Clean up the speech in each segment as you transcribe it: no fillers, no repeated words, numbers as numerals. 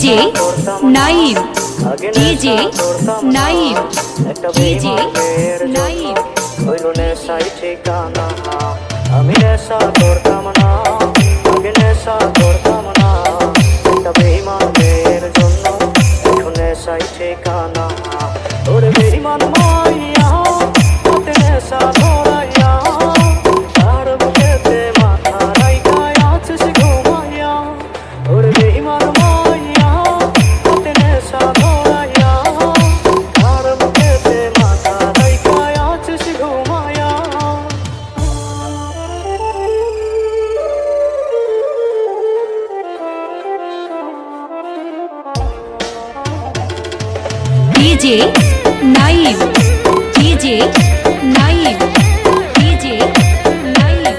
DJ Naim, DJ Naim, DJ Naim. হইল নেশাই ঠিকানা, আমি নেশা করতাম না, আগে নেশা করতাম না, একটা বেঈমানের জন্য এখন নেশাই ঠিকানা। ওরে বেঈমান মাইয়া হাতে নেশা ধরাইয়া, তার বুকেতে মাথা রাইখা আছিস ঘুমাইয়া। ওরে বেঈমান মাইয়া হাতে নেশা ধরাইয়া, তার বুকেতে মাথা রাইখা আছিস ঘুমাইয়া। DJ Naim, DJ Naim, DJ Naim.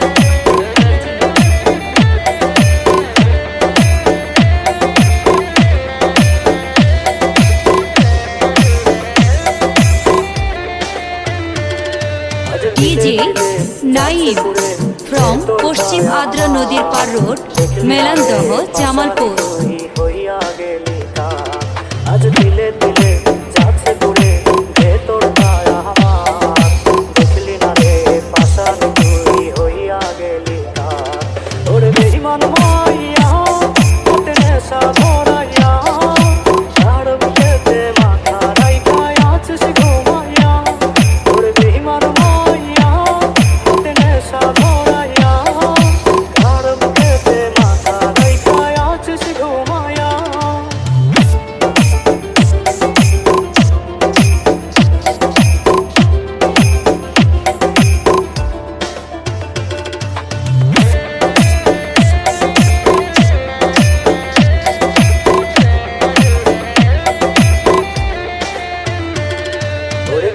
DJ Naim from পশ্চিম আদ্রা নদীর পার রোড, মেলান্দহ, জামালপুর। আজ দিলে দিলে যাচ্ছে দূরে ভেতর গায়া আমার, দেখলি না রে পাশান তুই হইয়া গেলি কার। ওরে বেঈমান মাইয়া হাতে নেশা ধরাইয়া, তার বুকেতে মাথা রাইখা আছিস ঘুমাইয়া। ওরে বেঈমান মাইয়া হাতে নেশা ধরাইয়া, তার বুকেতে মাথা রাইখা আছিস ঘুমাইয়া।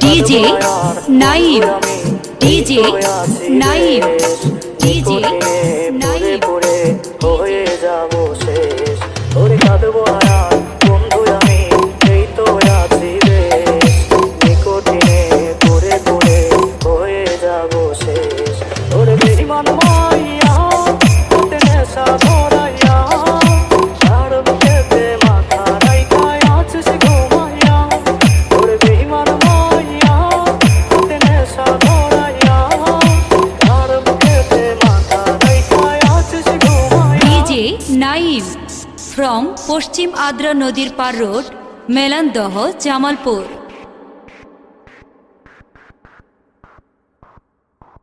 DJ Naim, DJ Naim, DJ Naim. পড়ে হয়ে যাব শেষ, ওরে কাঁদবো আর বন্ধু আমি, এই তো আছি বেশ, নিকোটিনে পড়ে পড়ে হয়ে যাব শেষ। ওরে বেঈমান মাইয়া হাতে নেশা ধরাইয়া, তার বুকেতে মাথা রাইখা আছিস ঘুমাইয়া। ওরে বেঈমান মাইয়া হাতে নেশা ধরাইয়া, তার বুকেতে মাথা রাইখা আছিস ঘুমাইয়া। ডিজে নাইম ফ্রম পশ্চিম আদ্রা নদীর পার রোড, মেলান্দহ, জামালপুর।